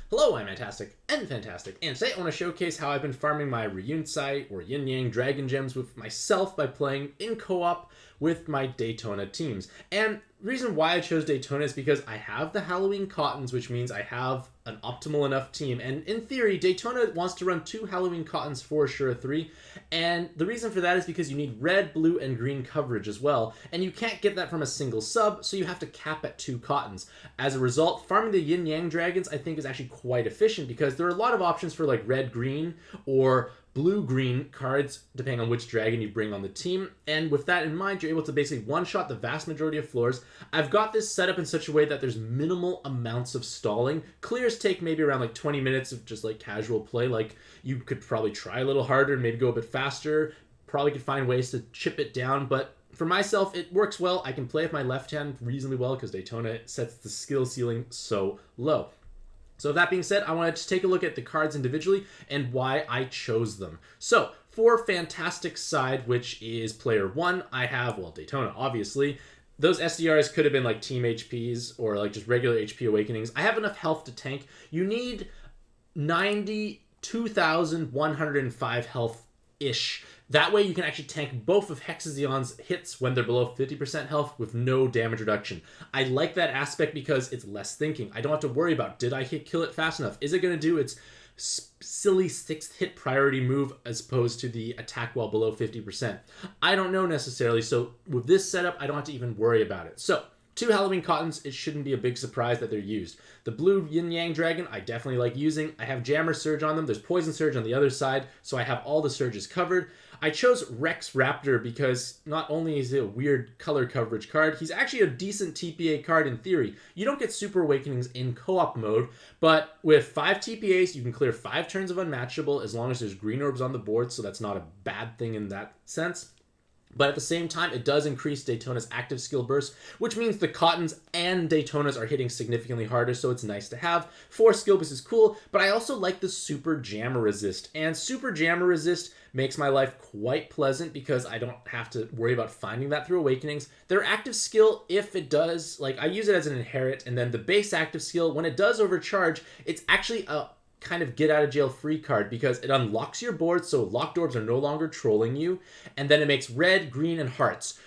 Hello, I'm Mantastic'c and Fantastic, and today I want to showcase how I've been farming my Ryunsai or Yin Yang Dragon Gems with myself by playing in co-op with my Daytona teams. And the reason why I chose Daytona is because I have the Halloween Cottons, which means I have an optimal enough team. And in theory, Daytona wants to run 2 Halloween Cottons for Sure 3. And the reason for that is because you need red, blue, and green coverage as well. And you can't get that from a single sub, so you have to cap at 2 Cottons. As a result, farming the Yin Yang Dragons I think is actually quite efficient because there are a lot of options for like red-green or blue-green cards, depending on which dragon you bring on the team. And with that in mind, you're able to basically one-shot the vast majority of floors. I've got this set up in such a way that there's minimal amounts of stalling. Clears take maybe around like 20 minutes of just like casual play. Like you could probably try a little harder and maybe go a bit faster. Probably could find ways to chip it down, but for myself, it works well. I can play with my left hand reasonably well because Daytona sets the skill ceiling so low. So that being said, I want to just take a look at the cards individually and why I chose them. So for Fantastic's side, which is player 1, I have, well, Daytona, obviously. Those SDRs could have been like team HPs or like just regular HP awakenings. I have enough health to tank. You need 92,105 health-ish. That way you can actually tank both of Hexazion's hits when they're below 50% health with no damage reduction. I like that aspect because it's less thinking. I don't have to worry about, did I kill it fast enough? Is it going to do its silly 6th hit priority move as opposed to the attack while below 50%? I don't know necessarily, so with this setup, I don't have to even worry about it. So 2 Halloween Cottons, it shouldn't be a big surprise that they're used. The blue Yin Yang Dragon, I definitely like using. I have Jammer Surge on them. There's Poison Surge on the other side, so I have all the surges covered. I chose Rex Raptor because not only is it a weird color coverage card, he's actually a decent TPA card in theory. You don't get Super Awakenings in co-op mode, but with 5 TPAs, you can clear 5 turns of Unmatchable as long as there's green orbs on the board, so that's not a bad thing in that sense. But at the same time, it does increase Daytona's active skill burst, which means the Cottons and Daytonas are hitting significantly harder, so it's nice to have. 4 skill boost is cool, but I also like the Super Jammer Resist. And Super Jammer Resist makes my life quite pleasant because I don't have to worry about finding that through Awakenings. Their active skill, if it does, like I use it as an inherit, and then the base active skill, when it does overcharge, it's actually a kind of get out of jail free card because it unlocks your board so locked orbs are no longer trolling you, and then it makes red, green, and hearts.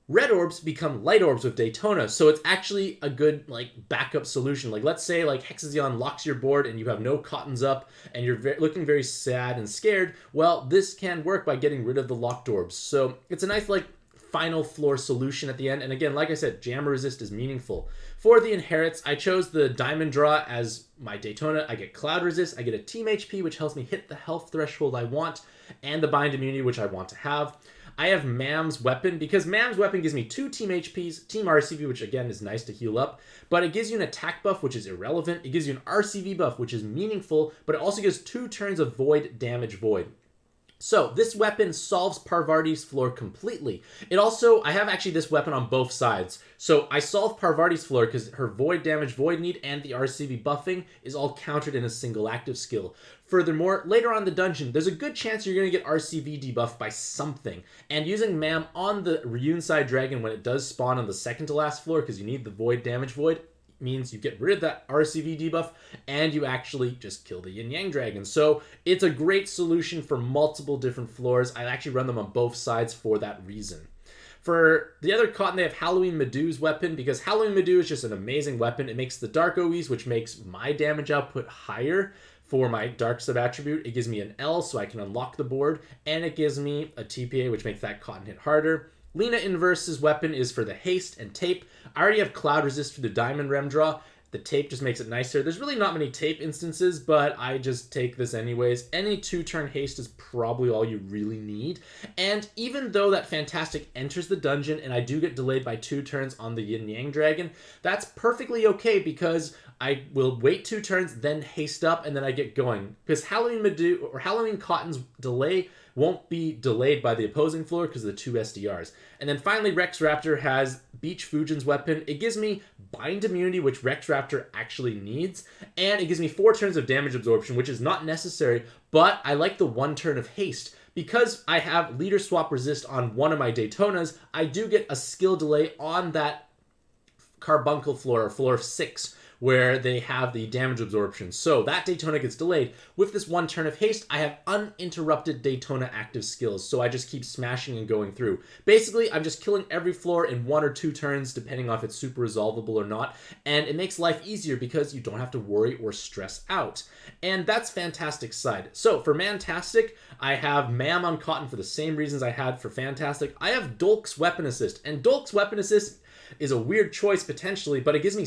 Red orbs become light orbs with Daytona, so it's actually a good like backup solution. Like let's say like Hexizion locks your board and you have no Cottons up and you're looking very sad and scared. Well, this can work by getting rid of the locked orbs. So it's a nice like final floor solution at the end. And again, like I said, Jammer Resist is meaningful. For the inherits, I chose the Diamond Draw as my Daytona. I get Cloud Resist, I get a Team HP, which helps me hit the health threshold I want, and the Bind Immunity, which I want to have. I have Mam's Weapon, because Mam's Weapon gives me 2 Team HPs, Team RCV, which again is nice to heal up, but it gives you an attack buff, which is irrelevant. It gives you an RCV buff, which is meaningful, but it also gives 2 turns of Void damage Void. So this weapon solves Parvati's floor completely. It also, I have actually this weapon on both sides. So I solve Parvati's floor because her Void damage Void need and the RCV buffing is all countered in a single active skill. Furthermore, later on in the dungeon, there's a good chance you're going to get RCV debuffed by something. And using Mam on the Ryunsai Dragon when it does spawn on the second to last floor because you need the Void damage Void, means you get rid of that RCV debuff and you actually just kill the Yin Yang Dragon. So it's a great solution for multiple different floors. I actually run them on both sides for that reason. For the other Cotton, they have Halloween Medu's weapon because Halloween Medu is just an amazing weapon. It makes the Dark OEs, which makes my damage output higher for my Dark sub-attribute. It gives me an L so I can unlock the board, and it gives me a TPA, which makes that Cotton hit harder. Lena Inverse's weapon is for the haste and tape. I already have Cloud Resist for the Diamond Rem draw. The tape just makes it nicer. There's really not many tape instances, but I just take this anyways. Any 2-turn haste is probably all you really need. And even though that Fantastic enters the dungeon and I do get delayed by 2 turns on the Yin Yang Dragon, that's perfectly okay because I will wait 2 turns, then haste up, and then I get going. Because Halloween Medu or Halloween Cotton's delay won't be delayed by the opposing floor because of the 2 SDRs. And then finally, Rex Raptor has Beach Fujin's weapon. It gives me Bind Immunity, which Rex Raptor actually needs, and it gives me 4 turns of damage absorption, which is not necessary, but I like the 1 turn of haste. Because I have Leader Swap Resist on one of my Daytonas, I do get a skill delay on that Carbuncle floor, or floor 6, where they have the damage absorption. So that Daytona gets delayed. With this 1 turn of haste, I have uninterrupted Daytona active skills, so I just keep smashing and going through. Basically, I'm just killing every floor in 1 or 2 turns, depending on if it's super resolvable or not, and it makes life easier because you don't have to worry or stress out. And that's Fantastic's side. So for Mantastic, I have Ma'am on Cotton for the same reasons I had for Fantastic. I have Dolk's Weapon Assist, and Dolk's Weapon Assist is a weird choice potentially, but it gives me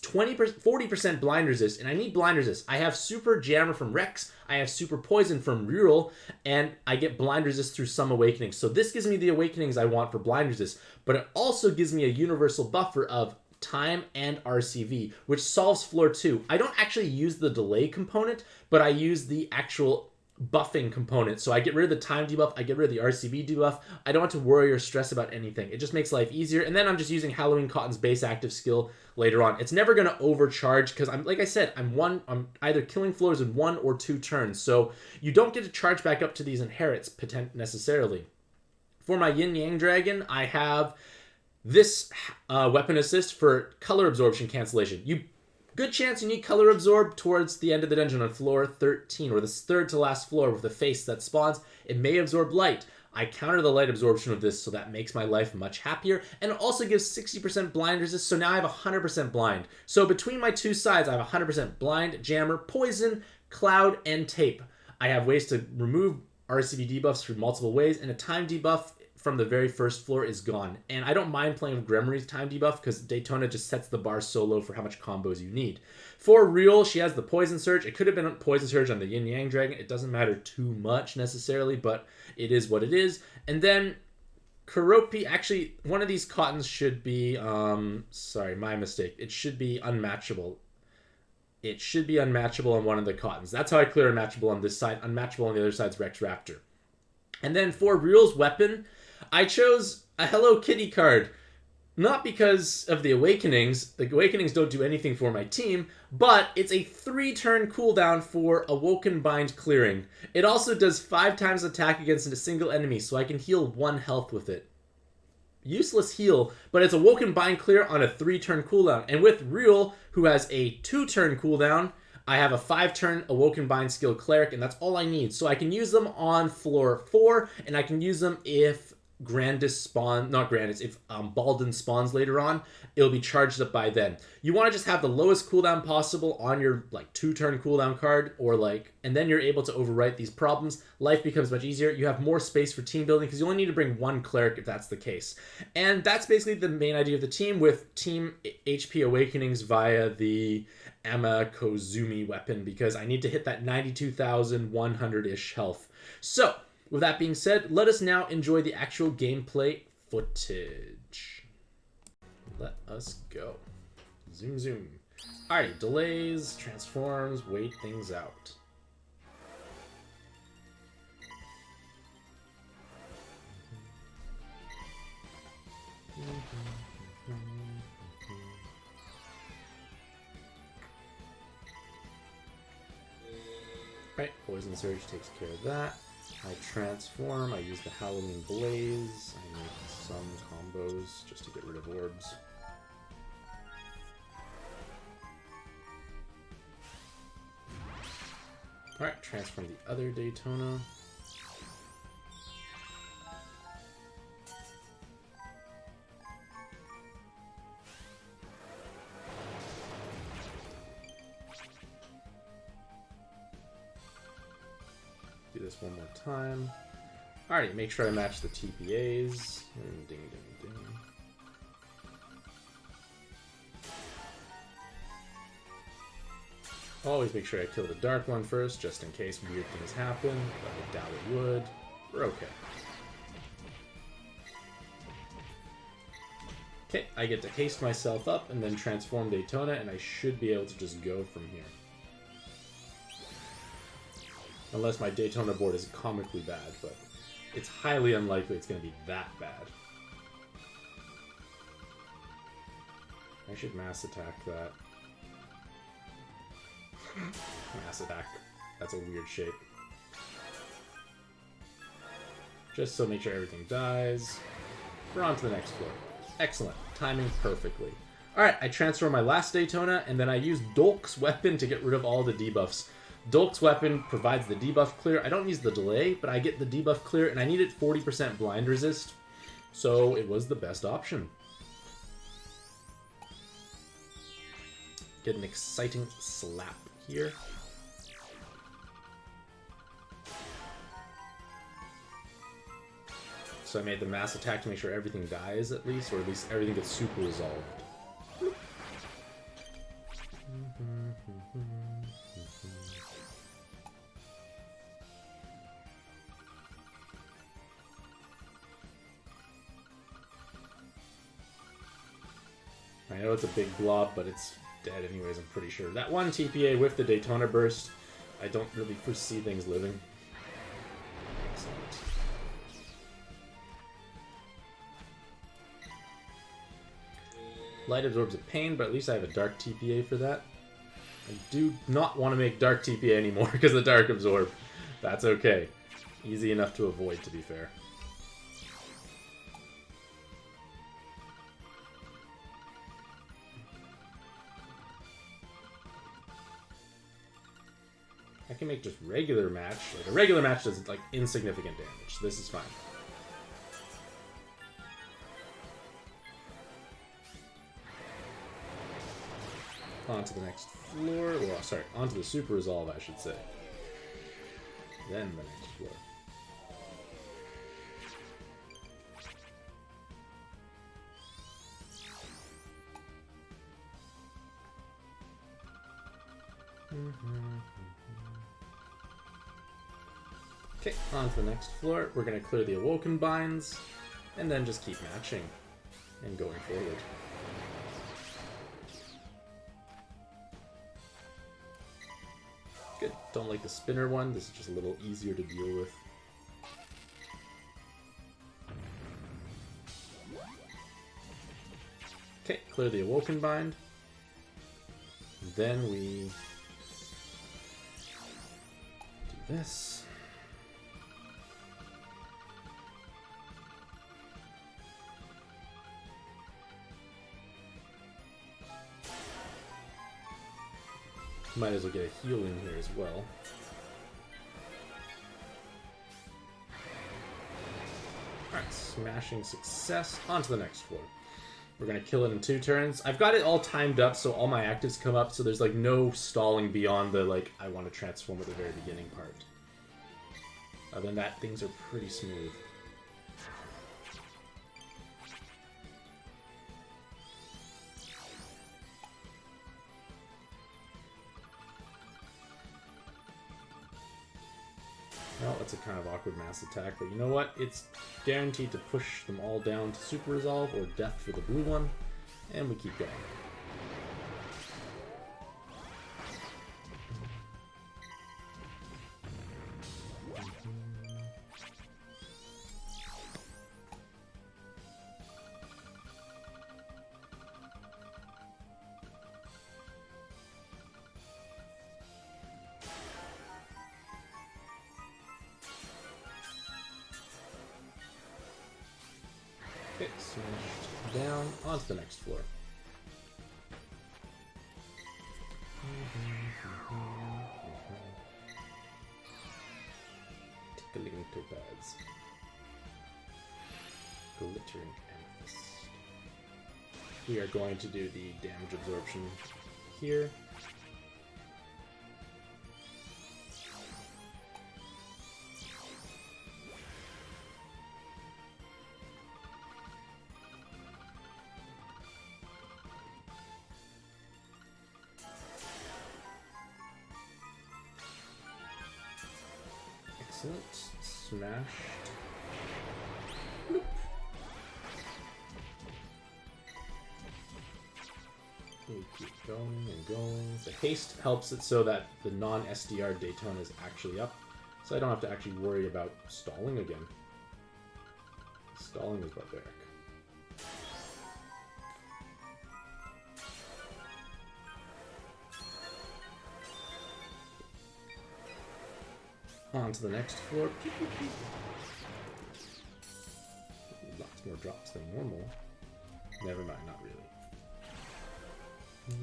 40% blind resist, and I need blind resist. I have Super Jammer from Rex, I have Super Poison from Rural, and I get blind resist through some awakenings. So this gives me the awakenings I want for blind resist, but it also gives me a universal buffer of time and RCV, which solves floor 2. I don't actually use the delay component, but I use the actual buffing component. So I get rid of the time debuff, I get rid of the RCV debuff. I don't have to worry or stress about anything. It just makes life easier. And then I'm just using Halloween Cotton's base active skill later on. It's never going to overcharge because I'm, like I said, I'm either killing floors in 1 or 2 turns. So you don't get to charge back up to these inherits necessarily. For my Yin Yang Dragon, I have this weapon assist for color absorption cancellation. Good chance you need color absorb towards the end of the dungeon on floor 13, or this third to last floor with the face that spawns. It may absorb light. I counter the light absorption of this, so that makes my life much happier, and it also gives 60% blind resist, so now I have 100% blind. So between my 2 sides, I have 100% blind, jammer, poison, cloud, and tape. I have ways to remove RCV debuffs through multiple ways, and a time debuff from the very first floor is gone. And I don't mind playing with Grimory's time debuff because Daytona just sets the bar so low for how much combos you need. For Real, she has the Poison Surge. It could have been Poison Surge on the Yin Yang Dragon. It doesn't matter too much necessarily, but it is what it is. And then Keroppi, actually, one of these Cottons should be, sorry, my mistake. It should be unmatchable. It should be unmatchable on one of the Cottons. That's how I clear unmatchable on this side. Unmatchable on the other side's Rex Raptor. And then for Real's weapon, I chose a Hello Kitty card. Not because of the Awakenings. The Awakenings don't do anything for my team, but it's a 3-turn cooldown for Awoken Bind clearing. It also does 5 times attack against a single enemy, so I can heal 1 health with it. Useless heal, but it's Awoken Bind clear on a 3-turn cooldown. And with Real, who has a 2-turn cooldown, I have a 5-turn Awoken Bind skill Cleric, and that's all I need. So I can use them on floor 4, and I can use them if Grandis spawn, not Grandis, if Balden spawns later on, it'll be charged up by then. You want to just have the lowest cooldown possible on your 2-turn cooldown card, or and then you're able to overwrite these problems. Life becomes much easier. You have more space for team building because you only need to bring 1 cleric if that's the case. And that's basically the main idea of the team, with team HP Awakenings via the Emma Kozumi weapon, because I need to hit that 92,100-ish health. So with that being said, let us now enjoy the actual gameplay footage. Let us go. Zoom, zoom. Alrighty, delays, transforms, wait things out. Right, Poison Surge takes care of that. I transform, I use the Halloween Blaze, I make some combos just to get rid of orbs. Alright, transform the other Daytona. Do this one more time. Alrighty, make sure I match the TPAs. Ding, ding, ding. Always make sure I kill the dark one first, just in case weird things happen, but I doubt it would. We're okay. Okay, I get to haste myself up and then transform Daytona, and I should be able to just go from here. Unless my Daytona board is comically bad, but it's highly unlikely it's going to be that bad. I should mass attack that. Mass attack. That's a weird shape. Just so make sure everything dies. We're on to the next floor. Excellent. Timing perfectly. Alright, I transfer my last Daytona, and then I use Dolk's weapon to get rid of all the debuffs. Dolk's weapon provides the debuff clear. I don't use the delay, but I get the debuff clear, and I needed 40% blind resist, so it was the best option. Get an exciting slap here. So I made the mass attack to make sure everything dies at least, or at least everything gets super resolved. I know it's a big blob, but it's dead anyways, I'm pretty sure. That one TPA with the Daytona burst, I don't really foresee things living. Excellent. Light absorbs a pain, but at least I have a dark TPA for that. I do not want to make dark TPA anymore because of the dark absorb. That's okay. Easy enough to avoid, to be fair. I can make just regular match. Like a regular match does like insignificant damage. So this is fine. Onto the next floor. Well, sorry, onto the super resolve, I should say. Then the next floor. Okay, on to the next floor. We're going to clear the Awoken Binds, and then just keep matching and going forward. Good. Don't like the spinner one. This is just a little easier to deal with. Okay, clear the Awoken Bind. Then we do this. Might as well get a heal in here as well. Alright, smashing success. On to the next floor. We're going to kill it in 2 turns. I've got it all timed up so all my actives come up, so there's like no stalling beyond the like I want to transform at the very beginning part. Other than that, things are pretty smooth. Well, it's a kind of awkward mass attack, but you know what? It's guaranteed to push them all down to Super Resolve or Death for the blue one, and we keep going. Okay, smashed down onto the next floor. Tickling topaz. Glittering amethyst. We are going to do the damage absorption here. Excellent. Smashed. Bloop. We keep going and going. The haste helps it so that the non-SDR Daytona is actually up, so I don't have to actually worry about stalling again. Stalling is barbaric. On to the next floor. Lots more drops than normal. Never mind, not really. I'm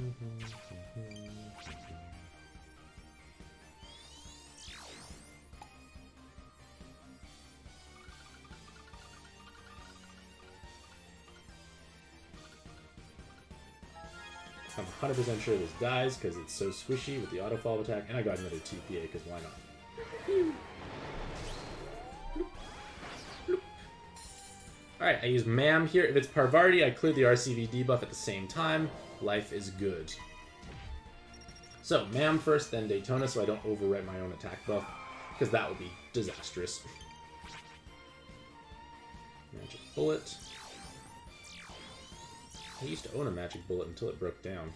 100% sure this dies because it's so squishy with the auto follow attack, and I got another TPA because why not? Alright, I use Mam here. If it's Parvati, I clear the RCV debuff at the same time. Life is good. So, Mam first, then Daytona, so I don't overwrite my own attack buff, because that would be disastrous. Magic Bullet. I used to own a Magic Bullet until it broke down.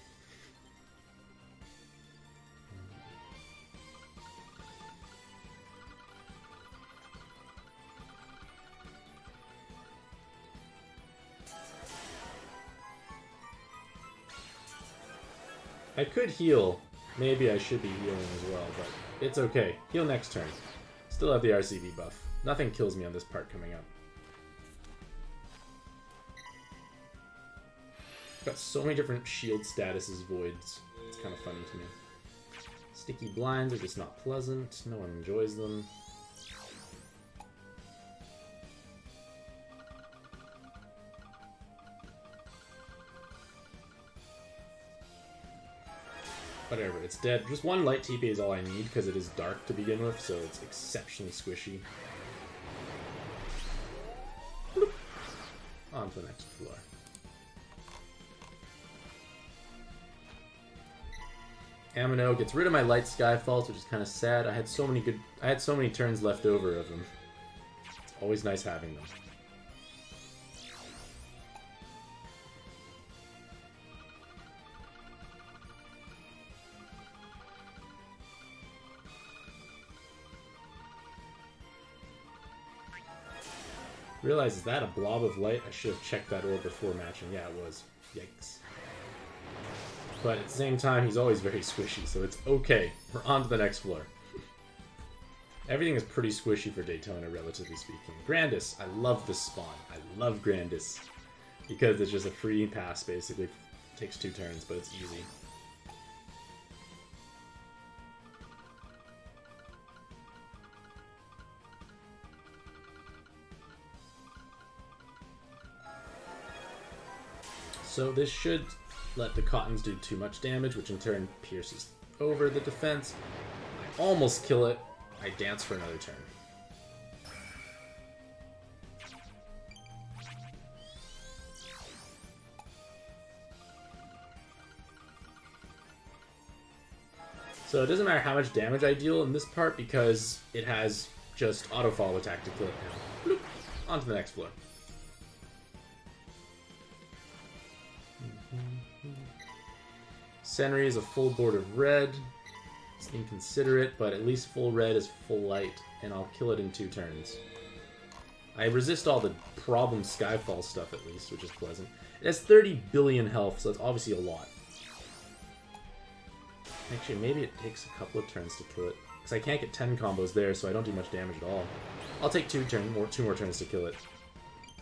I could heal. Maybe I should be healing as well, but it's okay. Heal next turn. Still have the RCV buff. Nothing kills me on this part coming up. Got so many different shield statuses, voids. It's kind of funny to me. Sticky blinds are just not pleasant. No one enjoys them. Whatever, it's dead. Just one light TP is all I need because it is dark to begin with, so it's exceptionally squishy. Bloop. On to the next floor. Amino gets rid of my light Skyfalls, which is kind of sad. I had so many turns left over of them. It's always nice having them. Realize, is that a blob of light? I should have checked that orb before matching. Yeah, it was. Yikes. But at the same time, he's always very squishy, so it's okay. We're on to the next floor. Everything is pretty squishy for Daytona, relatively speaking. Grandis. I love this spawn. I love Grandis. Because it's just a free pass, basically. It takes 2 turns, but it's easy. So this should let the Cottons do too much damage, which in turn pierces over the defense. I almost kill it. I dance for another turn. So it doesn't matter how much damage I deal in this part because it has just auto-follow attack to kill it now. Bloop. On to the next floor. Senri is a full board of red. It's inconsiderate, but at least full red is full light, and I'll kill it in 2 turns. I resist all the problem Skyfall stuff at least, which is pleasant. It has 30 billion health, so that's obviously a lot. Actually, maybe it takes a couple of turns to kill it, because I can't get 10 combos there, so I don't do much damage at all. I'll take 2 more turns to kill it.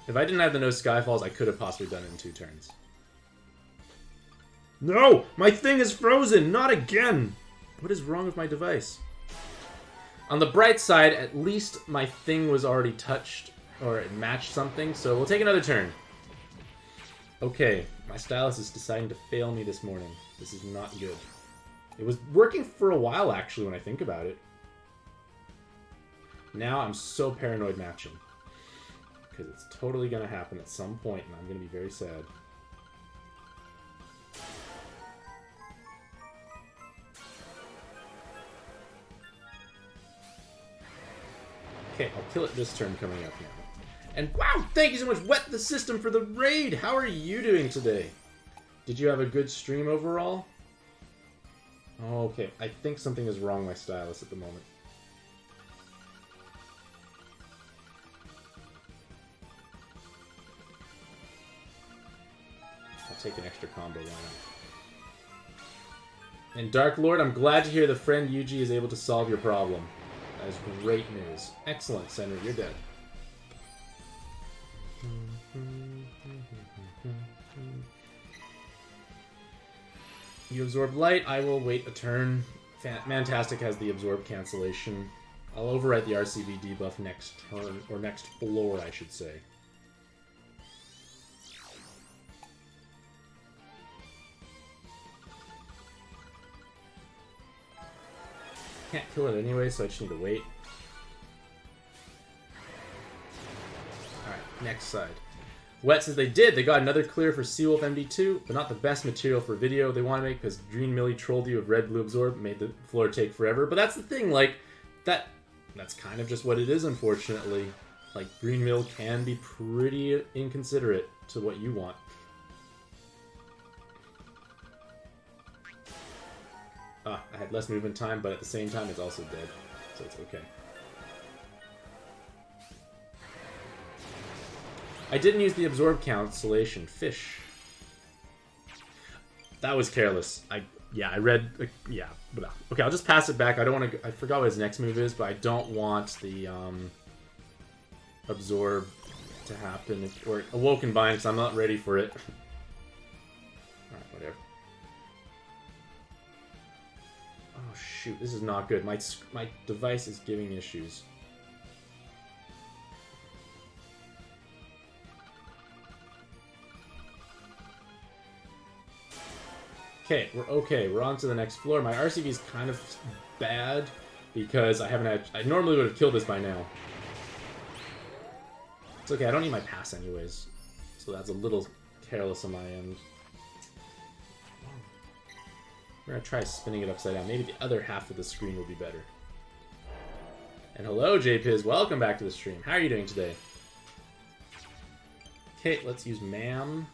If I didn't have the no Skyfalls, I could have possibly done it in 2 turns. No! My thing is frozen! Not again! What is wrong with my device? On the bright side, at least my thing was already touched, or it matched something, so we'll take another turn. Okay, my stylus is deciding to fail me this morning. This is not good. It was working for a while, actually, when I think about it. Now I'm so paranoid matching. Because it's totally going to happen at some point, and I'm going to be very sad. Okay, I'll kill it this turn coming up now. And wow, thank you so much, Wet the System, for the raid! How are you doing today? Did you have a good stream overall? Oh, okay, I think something is wrong with my stylus at the moment. I'll take an extra combo, why not? And Dark Lord, I'm glad to hear the friend Yuji is able to solve your problem. That is great news. Excellent, Senri, you're dead. You absorb light, I will wait a turn. Mantastic has the absorb cancellation. I'll overwrite the RCV debuff next turn, or next floor, I should say. Can't kill it anyway, so I just need to wait. Alright, next side. Wet says they got another clear for Seawolf MD2, but not the best material for video they want to make because Green Millie trolled you of red blue absorb, made the floor take forever. But that's the thing, like, that's kind of just what it is, unfortunately. Like, Green Mill can be pretty inconsiderate to what you want. I had less movement time, but at the same time, it's also dead, so it's okay. I didn't use the absorb cancellation. Fish. That was careless. I read. Yeah. Okay, I'll just pass it back. I don't want to. I forgot what his next move is, but I don't want the absorb to happen or awoken bind because I'm not ready for it. All right, whatever. Oh shoot, this is not good. My device is giving issues. Okay, we're okay. We're on to the next floor. My RCV is kind of bad because I haven't had... I normally would have killed this by now. It's okay, I don't need my pass anyways. So that's a little careless on my end. We're going to try spinning it upside down. Maybe the other half of the screen will be better. And hello, JPiz. Welcome back to the stream. How are you doing today? Okay, let's use Ma'am.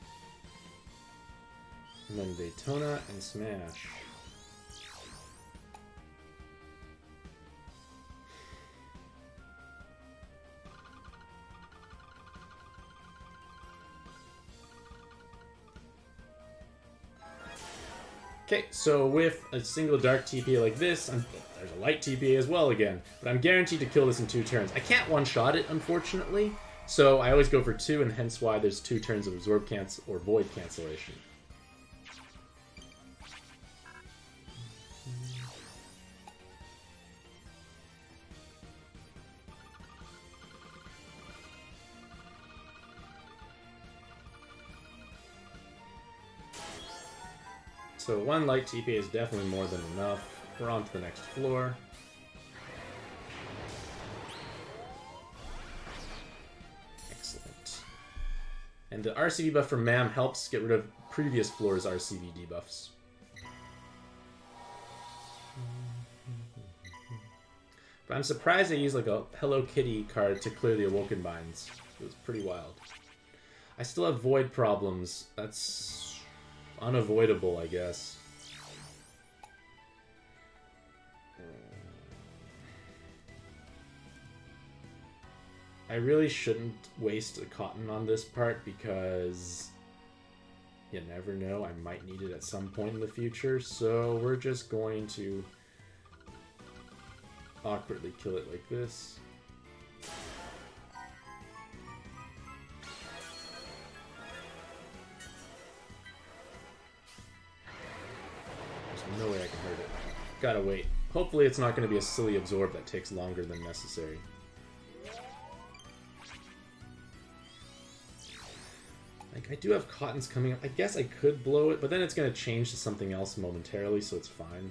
And then Daytona and Smash. Okay, so with a single dark TPA like this, there's a light TPA as well again, but I'm guaranteed to kill this in 2 turns. I can't one-shot it, unfortunately, so I always go for 2, and hence why there's 2 turns of absorb cancel or void cancellation. So 1 light TPA is definitely more than enough. We're on to the next floor. Excellent. And the RCV buff from Ma'am helps get rid of previous floor's RCV debuffs. But I'm surprised they used like a Hello Kitty card to clear the Awoken Binds. It was pretty wild. I still have Void problems. That's unavoidable, I guess. I really shouldn't waste a cotton on this part because you never know, I might need it at some point in the future, so we're just going to awkwardly kill it like this. No way I can hurt it. Gotta wait. Hopefully it's not going to be a silly absorb that takes longer than necessary. Like, I do have cottons coming up. I guess I could blow it, but then it's going to change to something else momentarily, so it's fine.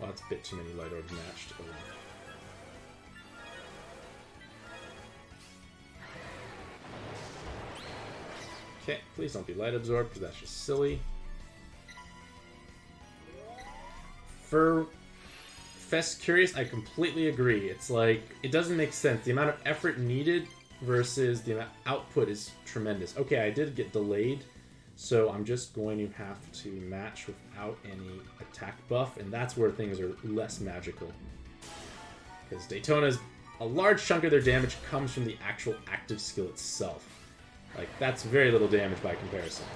Oh, that's a bit too many light orbs matched. Oh. Okay, please don't be light absorbed, because that's just silly. For Fest Curious, I completely agree. It's like, it doesn't make sense. The amount of effort needed versus the amount output is tremendous. Okay, I did get delayed, so I'm just going to have to match without any attack buff, and that's where things are less magical. Because Daytona's, a large chunk of their damage comes from the actual active skill itself. Like, that's very little damage by comparison.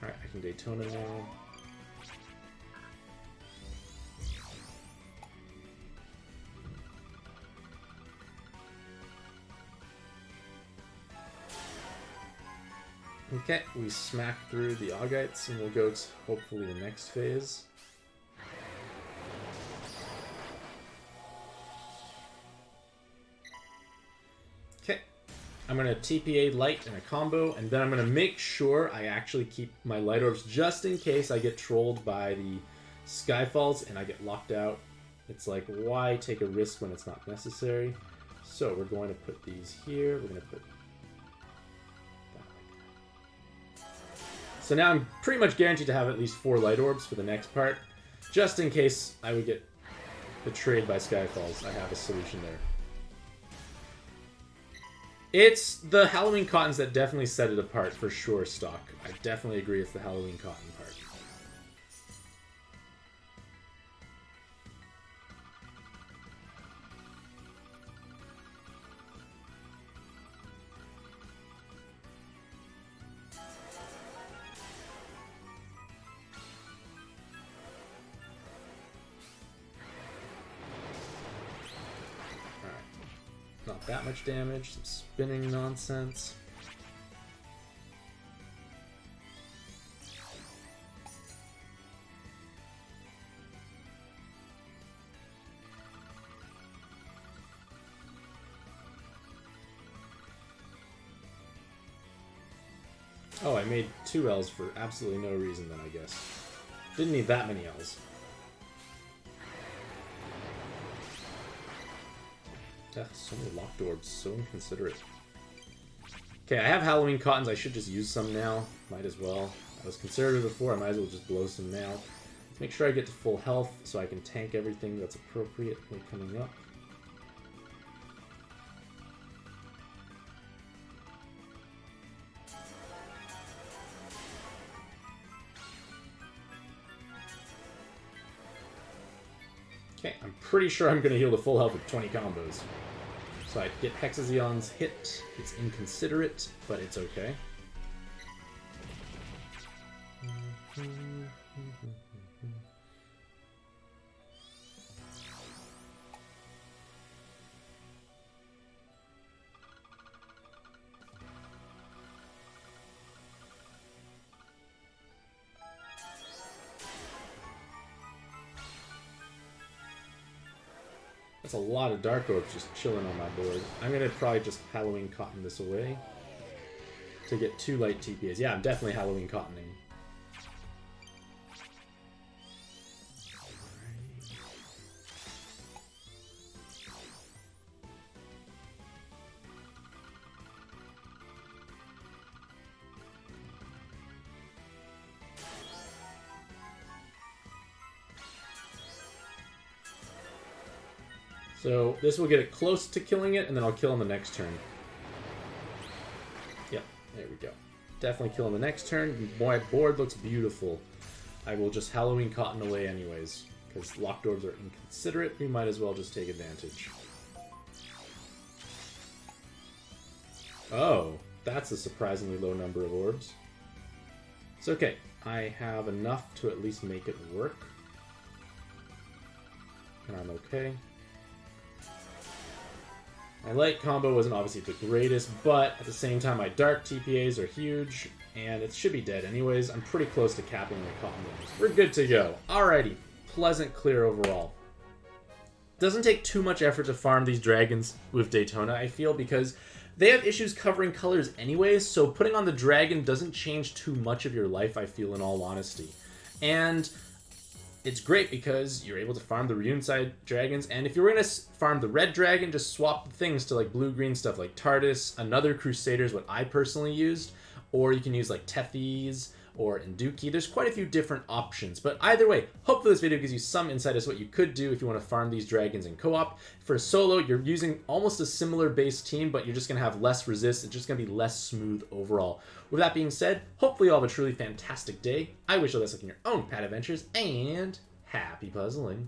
Alright, I can Daytona now. Okay, we smack through the Augites, and we'll go to hopefully the next phase. Okay, I'm going to TPA Light in a combo, and then I'm going to make sure I actually keep my Light Orbs just in case I get trolled by the Skyfalls and I get locked out. It's like, why take a risk when it's not necessary? So we're going to put these here. We're going to put So now I'm pretty much guaranteed to have at least 4 Light Orbs for the next part. Just in case I would get betrayed by Skyfalls, I have a solution there. It's the Halloween Cottons that definitely set it apart for sure, stock. I definitely agree with the Halloween Cotton part. Not that much damage, some spinning nonsense. Oh, I made 2 L's for absolutely no reason then, I guess. Didn't need that many L's. Ugh, so many locked orbs, so inconsiderate. Okay, I have Halloween Cottons, I should just use some now. Might as well. I was conservative before, I might as well just blow some now. Make sure I get to full health so I can tank everything that's appropriately coming up. Okay, I'm pretty sure I'm going to heal to full health with 20 combos. So I get Hexazeon's hit. It's inconsiderate, but it's okay. That's a lot of Dark Orbs just chilling on my board. I'm going to probably just Halloween Cotton this away to get 2 light TPAs. Yeah, I'm definitely Halloween Cottoning. So this will get it close to killing it, and then I'll kill on the next turn. Yep, there we go. Definitely kill on the next turn. My board looks beautiful. I will just Halloween Cotton away anyways, because locked orbs are inconsiderate. We might as well just take advantage. Oh, that's a surprisingly low number of orbs. It's okay. I have enough to at least make it work. And I'm okay. My light combo wasn't obviously the greatest, but at the same time my dark TPAs are huge, and it should be dead anyways. I'm pretty close to capping my combos. We're good to go. Alrighty, pleasant clear overall. Doesn't take too much effort to farm these dragons with Daytona, I feel, because they have issues covering colors anyways, so putting on the dragon doesn't change too much of your life, I feel, in all honesty. And it's great because you're able to farm the Runeside dragons, and if you're going to farm the red dragon, just swap the things to like blue-green stuff like TARDIS, another Crusader is what I personally used, or you can use like Tethys or Induki. There's quite a few different options, but either way, hopefully this video gives you some insight as to what you could do if you want to farm these dragons in co-op. For solo, you're using almost a similar base team, but you're just going to have less resist. It's just going to be less smooth overall. With that being said, hopefully you all have a truly fantastic day. I wish you all the best luck in your own pad adventures, and happy puzzling.